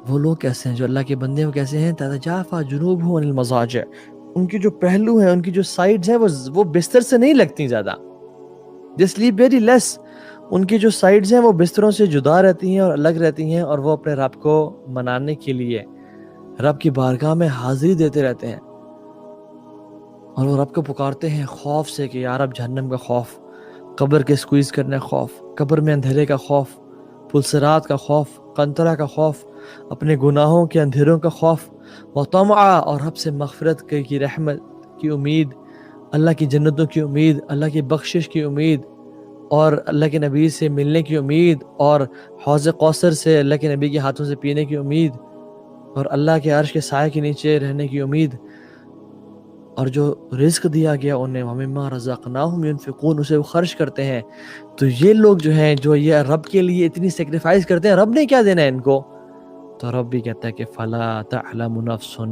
وہ لوگ کیسے ہیں جو اللہ کے بندے ہیں، وہ کیسے ہیں؟ تتجافا جنوبهم عن المضاجع، ان کی جو پہلو ہیں، ان کی جو سائڈز ہیں، وہ بستر سے نہیں لگتی زیادہ. they sleep very less. ان کی جو سائڈز ہیں وہ بستروں سے جدا رہتی ہیں اور الگ رہتی ہیں، اور وہ اپنے رب کو منانے کے لیے رب کی بارگاہ میں حاضری دیتے رہتے ہیں، اور وہ رب کو پکارتے ہیں خوف سے کہ یا رب جہنم کا خوف، قبر کے سکویز کرنے کا خوف، قبر میں اندھیرے کا خوف، پلسرات کا خوف، قنطرہ کا خوف، اپنے گناہوں کے اندھیروں کا خوف، وطمع، اور رب سے مغفرت کی رحمت کی امید، اللہ کی جنتوں کی امید، اللہ کی بخشش کی امید، اور اللہ کے نبی سے ملنے کی امید، اور حوض کوثر سے اللہ کے نبی کے ہاتھوں سے پینے کی امید، اور اللہ کے عرش کے سائے کے نیچے رہنے کی امید، اور جو رزق دیا گیا انہیں وَمِمَّا رَزَقْنَاهُمْ يُنْفِقُونَ، اسے وہ خرچ کرتے ہیں. تو یہ لوگ جو ہیں جو یہ رب کے لیے اتنی سیکریفائز کرتے ہیں، رب نے کیا دینا ہے ان کو؟ تو رب بھی کہتا ہے کہ فَلَا تَعْلَمُ نَفْسٌ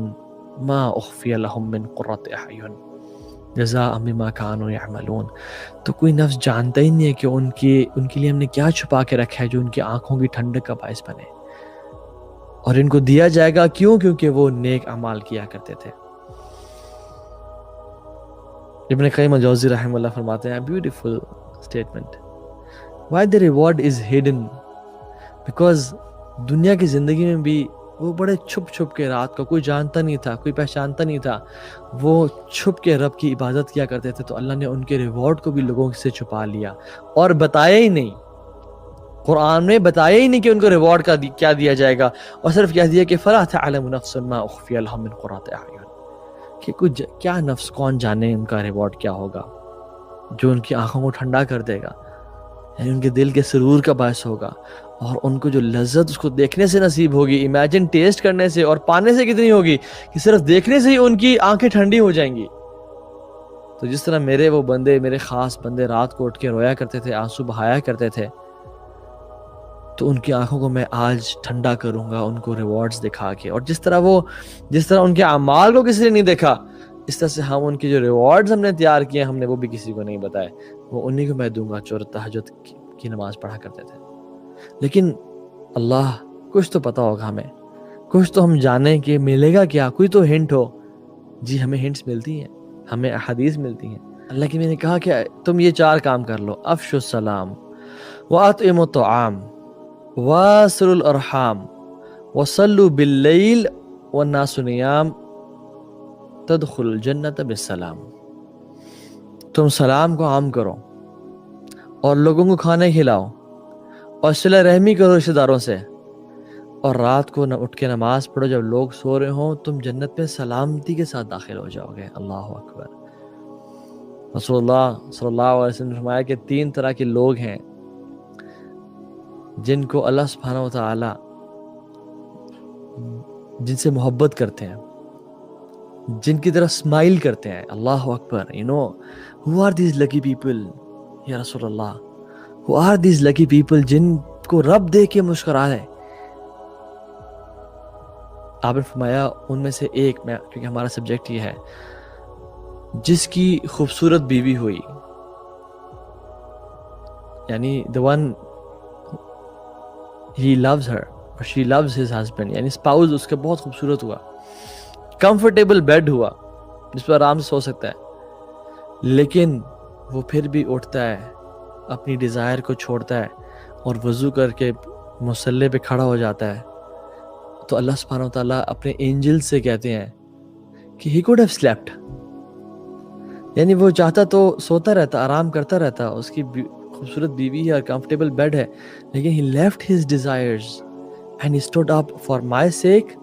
مَا أُخْفِيَ لَهُم مِّن قُرَّةِ أَعْيُنٍ جزاء بما كانوا يعملون. تو کوئی نفس جانتا ہی نہیں ہے کہ ان کے لیے ہم نے کیا چھپا کے رکھا ہے جو ان کی آنکھوں کی ٹھنڈک کا باعث بنے، اور ان کو دیا جائے گا. کیوں؟ کیونکہ وہ نیک اعمال کیا کرتے تھے. ابن قیم الجوزی رحمہ اللہ فرماتے ہیں beautiful statement, why the reward is hidden، because دنیا کی زندگی میں بھی وہ بڑے چھپ چھپ کے، رات کو کوئی جانتا نہیں تھا، کوئی پہچانتا نہیں تھا، وہ چھپ کے رب کی عبادت کیا کرتے تھے. تو اللہ نے ان کے ریوارڈ کو بھی لوگوں سے چھپا لیا اور بتایا ہی نہیں. قرآن میں بتایا ہی نہیں کہ ان کو ریوارڈ کیا دیا جائے گا، اور صرف کہہ دیا کہ فَلَا تَعْلَمُ نَفْسٌ مَا أُخْفِيَ لَهُم مِّن قُرَّةِ أَعْيُنٍ، کہ کچھ کیا نفس کون جانے ان کا ریوارڈ کیا ہوگا جو ان کی آنکھوں کو ٹھنڈا کر دے گا، یعنی ان کے دل کے سرور کا باعث ہوگا، اور ان کو جو لذت اس کو دیکھنے سے نصیب ہوگی، امیجن ٹیسٹ کرنے سے اور پانے سے کتنی ہوگی کہ صرف دیکھنے سے ہی ان کی آنکھیں ٹھنڈی ہو جائیں گی. تو جس طرح میرے وہ بندے، میرے خاص بندے رات کو اٹھ کے رویا کرتے تھے، آنسو بہایا کرتے تھے، تو ان کی آنکھوں کو میں آج ٹھنڈا کروں گا ان کو ریوارڈز دکھا کے. اور جس طرح ان کے اعمال کو کسی نے نہیں دیکھا، اس طرح سے ہم ان کی جو ریوارڈز ہم نے تیار کیے ہم نے وہ بھی کسی کو نہیں بتائے، وہ انہی کو میں دوں گا جو تہجد کی نماز پڑھا کرتے تھے. لیکن اللہ، کچھ تو پتا ہوگا ہمیں، کچھ تو ہم جانیں کہ ملے گا کیا، کوئی تو ہنٹ ہو. جی ہمیں ہنٹس ملتی ہیں، ہمیں احادیث ملتی ہیں. اللہ کی میں نے کہا کہ تم یہ 4 کام کر لو، افشوا السلام واطعموا الطعام واصلوا الارحام وصلوا باللیل والناس نیام تدخل الجنت بالسلام. تم سلام کو عام کرو اور لوگوں کو کھانے کھلاؤ اور صلہ رحمی کرو رشتہ داروں سے، اور رات کو اٹھ کے نماز پڑھو جب لوگ سو رہے ہوں، تم جنت میں سلامتی کے ساتھ داخل ہو جاؤ گے. اللہ اکبر. رسول اللہ صلی اللہ علیہ وسلم نے فرمایا کہ 3 طرح کے لوگ ہیں جن کو اللہ سبحانہ و تعالی جن سے محبت کرتے ہیں، جن کی طرف اسمائل کرتے ہیں. اللہ اکبر. who are these lucky people یا رسول اللہ؟ who are these lucky people جن کو رب دیکھ کے مسکرائے؟ آپ نے فرمایا ان میں سے ایک، میں کیونکہ ہمارا سبجیکٹ یہ ہے، جس کی خوبصورت بیوی ہوئی، یعنی the one he loves her or she loves his husband، یعنی اسپاؤز اس کا بہت خوبصورت ہوا، کمفرٹیبل بیڈ ہوا جس پر آرام سے سو سکتا ہے، لیکن وہ پھر بھی اٹھتا ہے، اپنی ڈیزائر کو چھوڑتا ہے اور وضو کر کے مصلی پہ کھڑا ہو جاتا ہے. تو اللہ سبحانہ وتعالیٰ اپنے اینجل سے کہتے ہیں کہ he could have slept، یعنی وہ چاہتا تو سوتا رہتا، آرام کرتا رہتا، اس کی خوبصورت بیوی ہے اور کمفرٹیبل بیڈ ہے، لیکن he left his desires and he stood up for my sake.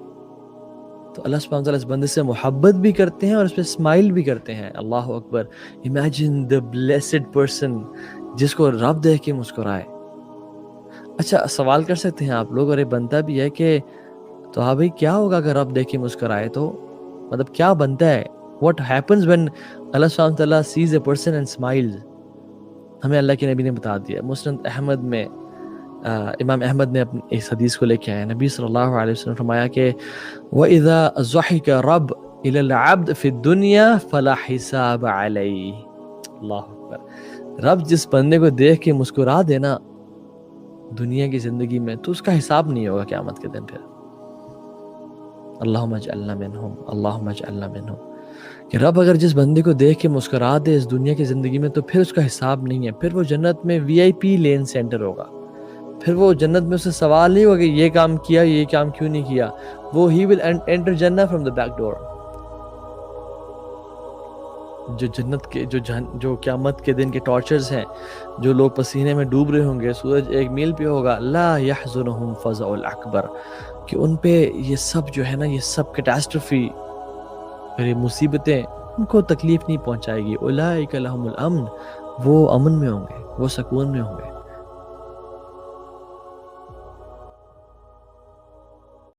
تو اللہ سبحانہ وتعالیٰ اس بندے سے محبت بھی کرتے ہیں اور اس پہ اسمائل بھی کرتے ہیں. اللہ اکبر. Imagine the blessed person جس کو رب دیکھ کے مسکرائے. اچھا سوال کر سکتے ہیں آپ لوگ، اور یہ بنتا بھی ہے کہ تو ہاں بھائی کیا ہوگا اگر رب دیکھ کے مسکرائے؟ تو مطلب کیا بنتا ہے؟ What happens when Allah subhanahu wa ta'ala sees a person and smiles؟ ہمیں اللہ کے نبی نے بتا دیا. مسند احمد میں امام احمد نے اپنی اس حدیث کو لے کے آیا، نبی صلی اللہ علیہ وسلم نے فرمایا کہ وَإِذَا ضَحِكَ رَبْ إِلَى الْعَبْدِ فِي الدُّنْيَا فَلَا حِسَابَ عَلَيْهِ. اللہ اکبر. رب جس بندے کو دیکھ کے مسکرا دینا دنیا کی زندگی میں، تو اس کا حساب نہیں ہوگا قیامت کے دن. پھر اللہم اجعلنا منہم، اللہم اجعلنا منہم، کہ رب اگر جس بندے کو دیکھ کے مسکرا دے اس دنیا کی زندگی میں تو پھر اس کا حساب نہیں ہے، پھر وہ جنت میں وی آئی پی لین سینٹر ہوگا، پھر وہ جنت میں اسے سوال نہیں ہوگا کہ یہ کام کیا، یہ کام کیوں نہیں کیا، وہ ہی ول انٹر جنہ فرام دا بیک ڈور۔ جو جنت کے جو قیامت کے دن کے ٹارچرز ہیں، جو لوگ پسینے میں ڈوب رہے ہوں گے، سورج 1 میل پہ ہوگا، لا یحزنہم فزع الاکبر، کہ ان پہ یہ سب جو ہے نا، یہ سب کیٹاسٹرفی اور یہ مصیبتیں ان کو تکلیف نہیں پہنچائے گی، اولئک لہم الامن، وہ امن میں ہوں گے، وہ سکون میں ہوں گے۔